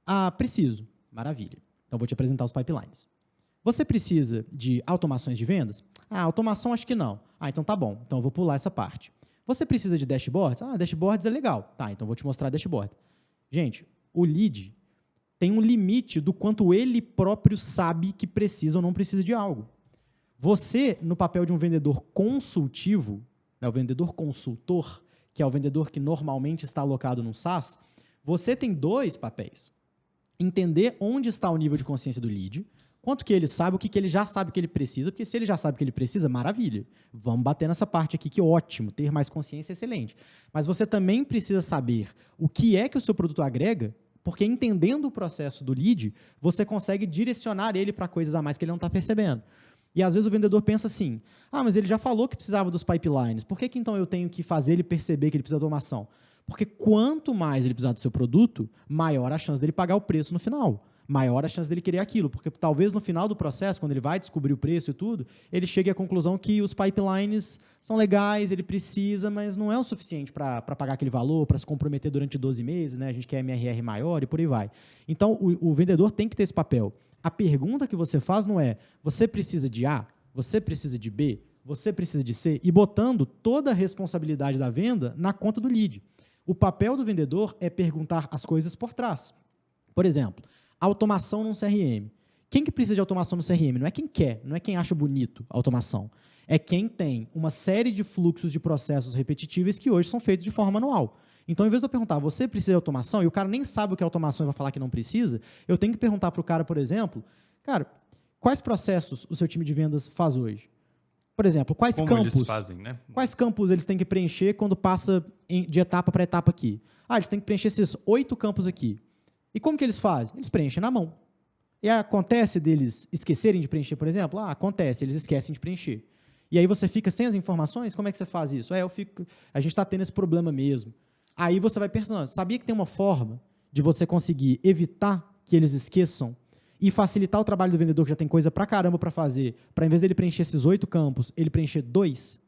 Ah, preciso. Maravilha. Então, vou te apresentar os pipelines. Você precisa de automações de vendas? Ah, automação acho que não. Ah, então tá bom. Então, eu vou pular essa parte. Você precisa de dashboards? Ah, dashboards é legal. Tá, então vou te mostrar dashboard. Gente, o lead tem um limite do quanto ele próprio sabe que precisa ou não precisa de algo. Você, no papel de um vendedor consultivo, né, o vendedor consultor, que é o vendedor que normalmente está alocado no SaaS, você tem 2 papéis. entender onde está o nível de consciência do lead, quanto que ele sabe, o que ele já sabe que ele precisa, porque se ele já sabe o que ele precisa, maravilha. Vamos bater nessa parte aqui, que ótimo, ter mais consciência é excelente. Mas você também precisa saber o que é que o seu produto agrega, porque entendendo o processo do lead, você consegue direcionar ele para coisas a mais que ele não está percebendo. E às vezes o vendedor pensa assim, mas ele já falou que precisava dos pipelines, por que então eu tenho que fazer ele perceber que ele precisa de automação? Porque quanto mais ele precisar do seu produto, maior a chance dele pagar o preço no final. Maior a chance dele querer aquilo, porque talvez no final do processo, quando ele vai descobrir o preço e tudo, ele chegue à conclusão que os pipelines são legais, ele precisa, mas não é o suficiente para pagar aquele valor, para se comprometer durante 12 meses, né? A gente quer MRR maior e por aí vai. Então, o vendedor tem que ter esse papel. A pergunta que você faz não é, você precisa de A, você precisa de B, você precisa de C, e botando toda a responsabilidade da venda na conta do lead. O papel do vendedor é perguntar as coisas por trás. Por exemplo, automação num CRM. Quem que precisa de automação no CRM? Não é quem quer, não é quem acha bonito a automação. É quem tem uma série de fluxos de processos repetitivos que hoje são feitos de forma manual. Então, em vez de eu perguntar, você precisa de automação? E o cara nem sabe o que é automação e vai falar que não precisa, eu tenho que perguntar para o cara, por exemplo, cara, quais processos o seu time de vendas faz hoje? Por exemplo, quais campos eles fazem, né? Quais campos eles têm que preencher quando passa de etapa para etapa aqui? Eles têm que preencher esses 8 campos aqui. E como que eles fazem? Eles preenchem na mão. E acontece deles esquecerem de preencher, por exemplo? Acontece, eles esquecem de preencher. E aí você fica sem as informações? Como é que você faz isso? A gente está tendo esse problema mesmo. Aí você vai pensando, sabia que tem uma forma de você conseguir evitar que eles esqueçam e facilitar o trabalho do vendedor, que já tem coisa pra caramba para fazer, para, em vez dele preencher esses 8 campos, ele preencher 2,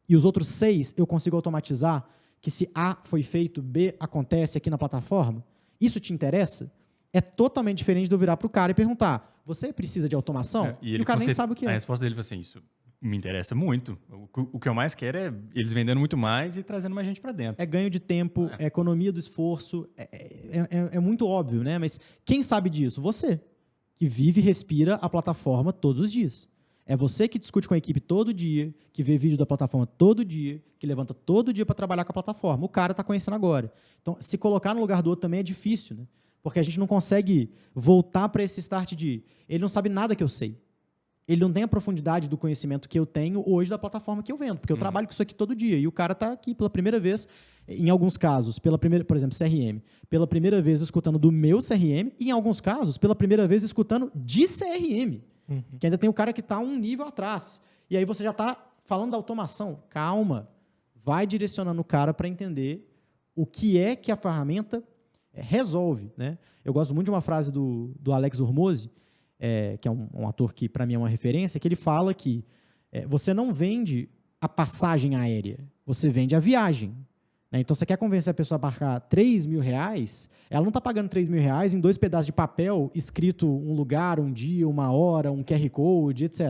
e os outros 6 eu consigo automatizar, que se A foi feito, B acontece aqui na plataforma? Isso te interessa? É totalmente diferente de eu virar para o cara e perguntar, você precisa de automação? E o cara nem sabe o que é. A resposta dele foi assim, isso me interessa muito. O que eu mais quero é eles vendendo muito mais e trazendo mais gente para dentro. É ganho de tempo, é economia do esforço, é muito óbvio, né? Mas quem sabe disso? Você, que vive e respira a plataforma todos os dias. É você que discute com a equipe todo dia, que vê vídeo da plataforma todo dia, que levanta todo dia para trabalhar com a plataforma. O cara está conhecendo agora. Então, se colocar no lugar do outro também é difícil, né? Porque a gente não consegue voltar para esse start de... Ele não sabe nada que eu sei. Ele não tem a profundidade do conhecimento que eu tenho hoje da plataforma que eu vendo, porque eu trabalho com isso aqui todo dia. E o cara está aqui pela primeira vez, em alguns casos, por exemplo, CRM, pela primeira vez escutando do meu CRM, e em alguns casos, pela primeira vez escutando de CRM. Que ainda tem o cara que está um nível atrás. E aí você já está falando da automação. Calma. Vai direcionando o cara para entender o que é que a ferramenta resolve, né? Eu gosto muito de uma frase do Alex Hormozi, que é um ator que, para mim, é uma referência, que ele fala que você não vende a passagem aérea, você vende a viagem. Né? Então, você quer convencer a pessoa a pagar R$3.000, ela não está pagando R$3.000 em 2 pedaços de papel, escrito um lugar, um dia, uma hora, um QR Code, etc.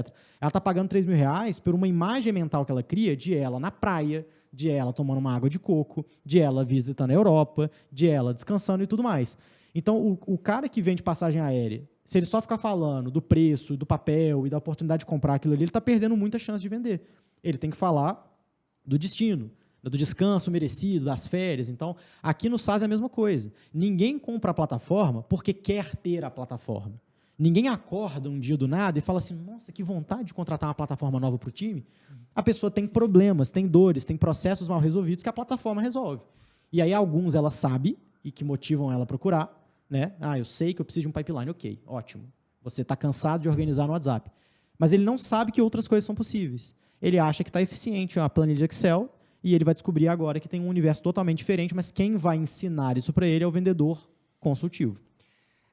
Ela está pagando R$3.000 por uma imagem mental que ela cria de ela na praia, de ela tomando uma água de coco, de ela visitando a Europa, de ela descansando e tudo mais. Então, o cara que vende passagem aérea, se ele só ficar falando do preço, do papel e da oportunidade de comprar aquilo ali, ele está perdendo muita chance de vender. Ele tem que falar do destino, do descanso merecido, das férias. Então, aqui no SaaS é a mesma coisa. Ninguém compra a plataforma porque quer ter a plataforma. Ninguém acorda um dia do nada e fala assim, nossa, que vontade de contratar uma plataforma nova para o time. A pessoa tem problemas, tem dores, tem processos mal resolvidos que a plataforma resolve. E aí, alguns ela sabe e que motivam ela a procurar. Né? Eu sei que eu preciso de um pipeline. Ok, ótimo. Você está cansado de organizar no WhatsApp. Mas ele não sabe que outras coisas são possíveis. Ele acha que está eficiente a planilha de Excel e ele vai descobrir agora que tem um universo totalmente diferente, mas quem vai ensinar isso para ele é o vendedor consultivo.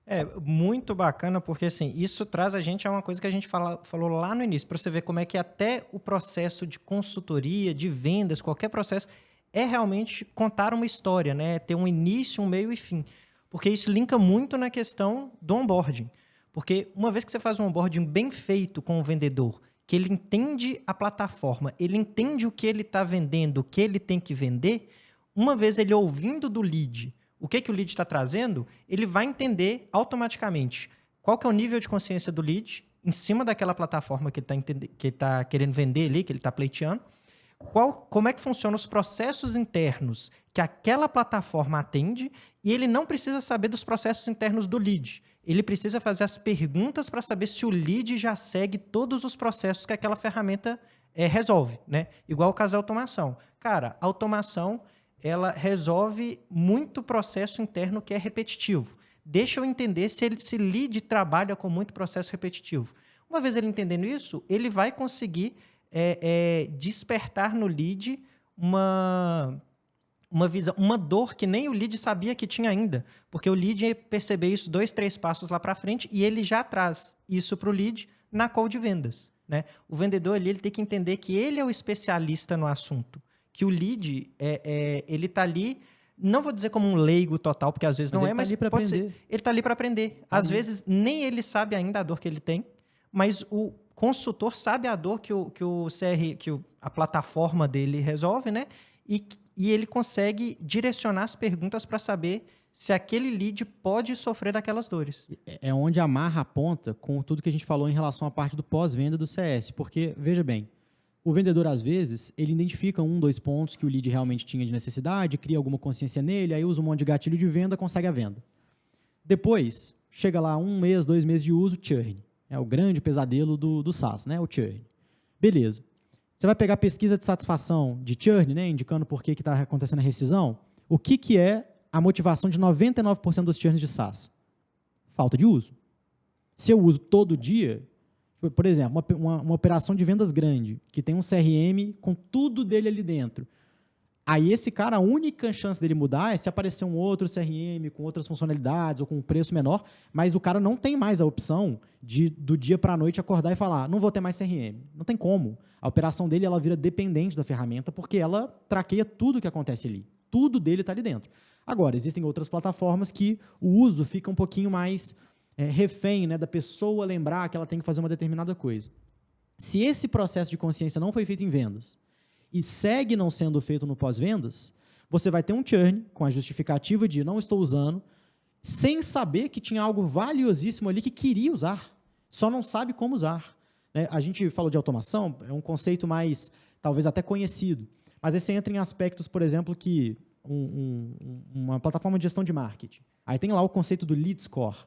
É muito bacana, porque assim, isso traz a gente a uma coisa que a gente falou lá no início, para você ver como é que até o processo de consultoria, de vendas, qualquer processo, é realmente contar uma história, né? Ter um início, um meio e fim. Porque isso linka muito na questão do onboarding. Porque uma vez que você faz um onboarding bem feito com o vendedor, que ele entende a plataforma, ele entende o que ele está vendendo, o que ele tem que vender, uma vez ele ouvindo do lead, o que o lead está trazendo, ele vai entender automaticamente qual que é o nível de consciência do lead em cima daquela plataforma que ele está querendo vender ali, que ele está pleiteando, como é que funcionam os processos internos que aquela plataforma atende, e ele não precisa saber dos processos internos do lead. Ele precisa fazer as perguntas para saber se o lead já segue todos os processos que aquela ferramenta resolve, né? Igual o caso da automação. Cara, a automação, ela resolve muito processo interno que é repetitivo. Deixa eu entender se lead trabalha com muito processo repetitivo. Uma vez ele entendendo isso, ele vai conseguir despertar no lead uma visão, uma dor que nem o lead sabia que tinha ainda, porque o lead ia perceber isso 2, 3 passos lá para frente e ele já traz isso para o lead na call de vendas, né? O vendedor ali, ele tem que entender que ele é o especialista no assunto, que o lead ele está ali, não vou dizer como um leigo total, porque às vezes não é, mas pode ser, ele está ali para aprender. Às vezes nem ele sabe ainda a dor que ele tem, mas o consultor sabe a dor que a plataforma dele resolve, né? E ele consegue direcionar as perguntas para saber se aquele lead pode sofrer daquelas dores. É onde amarra a ponta com tudo que a gente falou em relação à parte do pós-venda do CS. Porque, veja bem, o vendedor, às vezes, ele identifica 1, 2 pontos que o lead realmente tinha de necessidade, cria alguma consciência nele, aí usa um monte de gatilho de venda, consegue a venda. Depois, chega lá 1 mês, 2 meses de uso, churn. É o grande pesadelo do SaaS, né? O churn. Beleza. Você vai pegar a pesquisa de satisfação de churn, né? Indicando por que está acontecendo a rescisão. O que é a motivação de 99% dos churns de SaaS? Falta de uso. Se eu uso todo dia, por exemplo, uma operação de vendas grande, que tem um CRM com tudo dele ali dentro, aí esse cara, a única chance dele mudar é se aparecer um outro CRM com outras funcionalidades ou com um preço menor, mas o cara não tem mais a opção de, do dia para a noite, acordar e falar, não vou ter mais CRM. Não tem como. A operação dele, ela vira dependente da ferramenta porque ela traqueia tudo que acontece ali. Tudo dele está ali dentro. Agora, existem outras plataformas que o uso fica um pouquinho mais refém, né, da pessoa lembrar que ela tem que fazer uma determinada coisa. Se esse processo de consciência não foi feito em vendas e segue não sendo feito no pós-vendas, você vai ter um churn com a justificativa de não estou usando, sem saber que tinha algo valiosíssimo ali que queria usar, só não sabe como usar. A gente falou de automação, é um conceito mais, talvez até conhecido, mas aí você entra em aspectos, por exemplo, que uma plataforma de gestão de marketing, aí tem lá o conceito do lead score.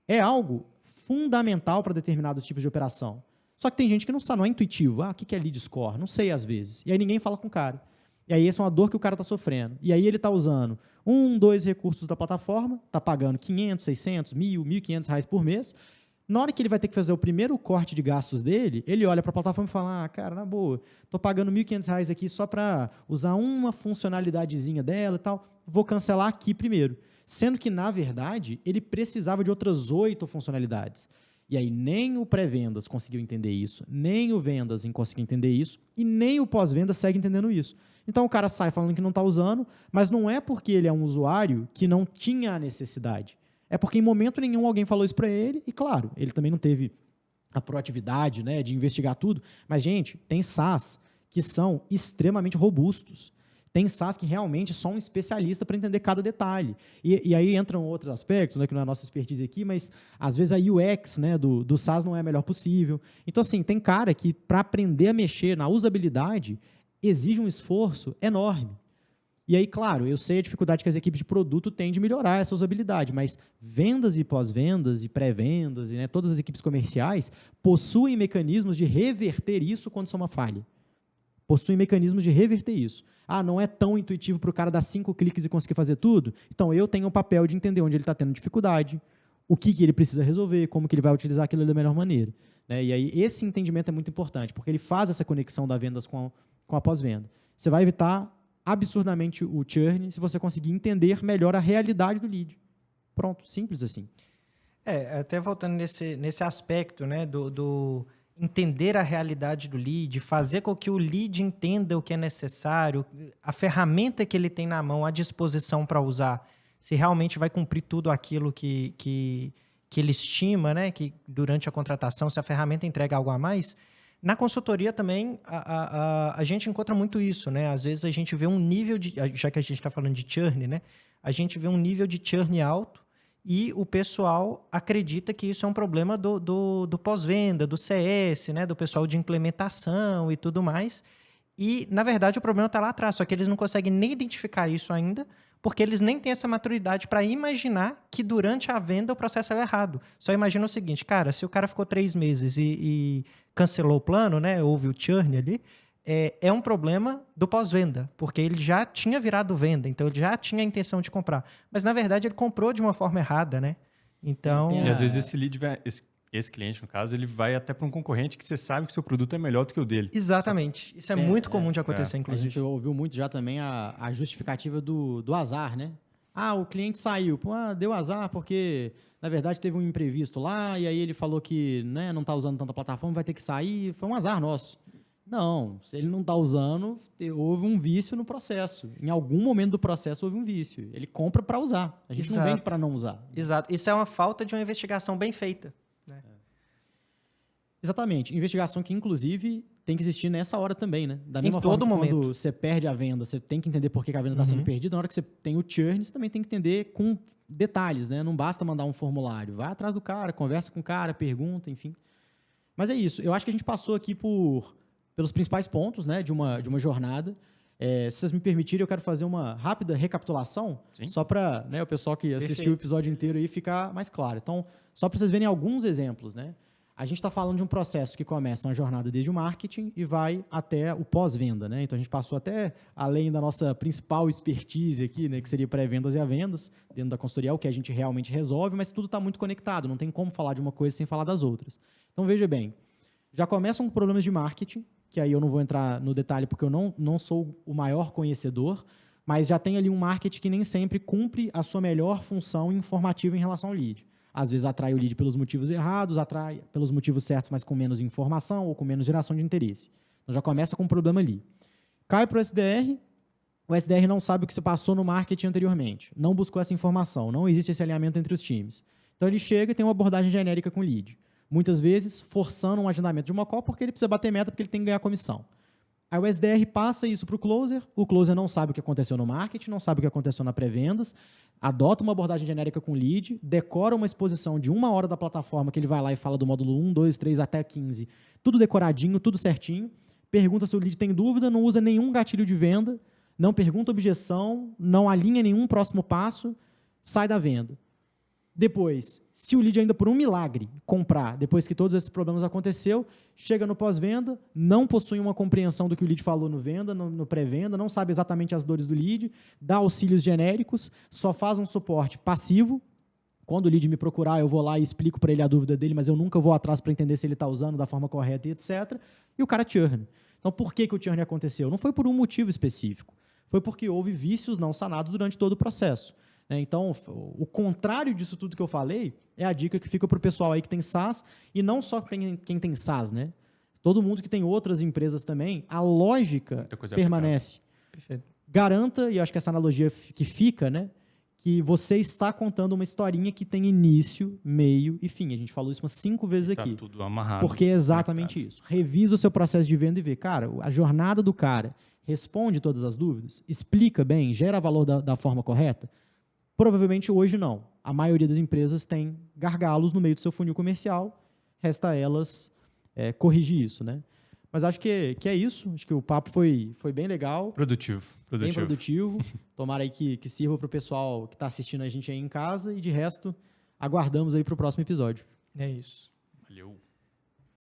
É algo fundamental para determinados tipos de operação. Só que tem gente que não sabe, não é intuitivo. O que é lead score? Não sei às vezes. E aí ninguém fala com o cara. E aí essa é uma dor que o cara está sofrendo. E aí ele está usando 1, 2 recursos da plataforma, está pagando 500, 600, 1.000, 1.500 reais por mês. Na hora que ele vai ter que fazer o primeiro corte de gastos dele, ele olha para a plataforma e fala, cara, na boa, estou pagando 1.500 reais aqui só para usar uma funcionalidadezinha dela e tal, vou cancelar aqui primeiro. Sendo que, na verdade, ele precisava de outras 8 funcionalidades. E aí nem o pré-vendas conseguiu entender isso, nem o vendas conseguiu entender isso, e nem o pós-vendas segue entendendo isso. Então o cara sai falando que não está usando, mas não é porque ele é um usuário que não tinha a necessidade. É porque em momento nenhum alguém falou isso para ele, e claro, ele também não teve a proatividade, né, de investigar tudo. Mas, gente, tem SaaS que são extremamente robustos. Tem SaaS que realmente são um especialista para entender cada detalhe. E aí entram outros aspectos, né, que não é a nossa expertise aqui, mas às vezes a UX, né, do SaaS não é a melhor possível. Então, assim, tem cara que para aprender a mexer na usabilidade exige um esforço enorme. E aí, claro, eu sei a dificuldade que as equipes de produto têm de melhorar essa usabilidade, mas vendas e pós-vendas e pré-vendas, né, todas as equipes comerciais possuem mecanismos de reverter isso quando isso é uma falha. Possuem mecanismos de reverter isso. Não é tão intuitivo para o cara dar 5 cliques e conseguir fazer tudo? Então, eu tenho o papel de entender onde ele está tendo dificuldade, o que ele precisa resolver, como que ele vai utilizar aquilo da melhor maneira. Né? E aí, esse entendimento é muito importante, porque ele faz essa conexão da vendas com a pós-venda. Você vai evitar absurdamente o churn se você conseguir entender melhor a realidade do lead. Pronto, simples assim. Até voltando nesse aspecto, né, do entender a realidade do lead, fazer com que o lead entenda o que é necessário, a ferramenta que ele tem na mão, à disposição para usar, se realmente vai cumprir tudo aquilo que ele estima, né, que durante a contratação, se a ferramenta entrega algo a mais. Na consultoria também, a gente encontra muito isso, né? Às vezes a gente vê um nível de... Já que a gente está falando de churn, né? A gente vê um nível de churn alto e o pessoal acredita que isso é um problema do pós-venda, do CS, né? Do pessoal de implementação e tudo mais. E, na verdade, o problema está lá atrás, só que eles não conseguem nem identificar isso ainda, porque eles nem têm essa maturidade para imaginar que durante a venda o processo é errado. Só imagina o seguinte, cara, se o cara ficou 3 meses e cancelou o plano, né, houve o churn ali, é um problema do pós-venda, porque ele já tinha virado venda, então ele já tinha a intenção de comprar. Mas, na verdade, ele comprou de uma forma errada, né? Então... E às vezes esse lead esse cliente, no caso, ele vai até para um concorrente que você sabe que o seu produto é melhor do que o dele. Exatamente. Isso é muito comum de acontecer, A inclusive. gente ouviu muito já também a justificativa do azar, né? Ah, o cliente saiu. Pô, deu azar porque, na verdade, teve um imprevisto lá e aí ele falou que, né, não está usando tanta plataforma, vai ter que sair. Foi um azar nosso. Não, se ele não está usando, houve um vício no processo. Em algum momento do processo houve um vício. Ele compra para usar. A gente não vende para não usar. Exato. Isso é uma falta de uma investigação bem feita. Né? Exatamente. Investigação que, inclusive, tem que existir nessa hora também, né? Da mesma Em forma todo que momento. quando você perde a venda, você tem que entender por que a venda está sendo perdida. Na hora que você tem o churn, você também tem que entender com detalhes, né? Não basta mandar um formulário. Vai atrás do cara, conversa com o cara, pergunta, enfim. Mas é isso. Eu acho que a gente passou aqui pelos principais pontos, né? De uma jornada. Se vocês me permitirem, eu quero fazer uma rápida recapitulação, Sim. só para, né, o pessoal que assistiu o episódio inteiro aí ficar mais claro. Então, só para vocês verem alguns exemplos, né? A gente está falando de um processo que começa uma jornada desde o marketing e vai até o pós-venda, né? Então, a gente passou até além da nossa principal expertise aqui, né? Que seria pré-vendas e a vendas, dentro da consultoria, o que a gente realmente resolve, mas tudo está muito conectado, não tem como falar de uma coisa sem falar das outras. Então, veja bem, já começam com problemas de marketing, que aí eu não vou entrar no detalhe porque eu não sou o maior conhecedor, mas já tem ali um marketing que nem sempre cumpre a sua melhor função informativa em relação ao lead. Às vezes atrai o lead pelos motivos errados, atrai pelos motivos certos, mas com menos informação ou com menos geração de interesse. Então já começa com um problema ali. Cai para o SDR não sabe o que se passou no marketing anteriormente, não buscou essa informação, não existe esse alinhamento entre os times. Então ele chega e tem uma abordagem genérica com o lead. Muitas vezes forçando um agendamento de uma call porque ele precisa bater meta, porque ele tem que ganhar comissão. Aí o SDR passa isso para o closer não sabe o que aconteceu no marketing, não sabe o que aconteceu na pré-vendas, adota uma abordagem genérica com o lead, decora uma exposição de 1 hora da plataforma que ele vai lá e fala do módulo 1, 2, 3 até 15, tudo decoradinho, tudo certinho, pergunta se o lead tem dúvida, não usa nenhum gatilho de venda, não pergunta objeção, não alinha nenhum próximo passo, sai da venda. Depois, se o lead ainda por um milagre comprar, depois que todos esses problemas aconteceu, chega no pós-venda, não possui uma compreensão do que o lead falou no venda, no pré-venda, não sabe exatamente as dores do lead, dá auxílios genéricos, só faz um suporte passivo. Quando o lead me procurar, eu vou lá e explico para ele a dúvida dele, mas eu nunca vou atrás para entender se ele está usando da forma correta e etc. E o cara churn. Então, por que o churn aconteceu? Não foi por um motivo específico. Foi porque houve vícios não sanados durante todo o processo. Então, o contrário disso tudo que eu falei é a dica que fica para o pessoal aí que tem SaaS, e não só quem tem SaaS, né? Todo mundo que tem outras empresas também, a lógica permanece. Perfeito. Garanta, e eu acho que essa analogia que fica, né? Que você está contando uma historinha que tem início, meio e fim. A gente falou isso umas 5 vezes aqui. Tá tudo amarrado. Porque é exatamente isso. Revisa o seu processo de venda e vê, cara, a jornada do cara responde todas as dúvidas, explica bem, gera valor da forma correta. Provavelmente hoje não. A maioria das empresas tem gargalos no meio do seu funil comercial, resta a elas corrigir isso, né? Mas acho que é isso. Acho que o papo foi bem legal. Produtivo. Bem produtivo. Tomara aí que sirva para o pessoal que está assistindo a gente aí em casa. E de resto, aguardamos aí para o próximo episódio. É isso. Valeu.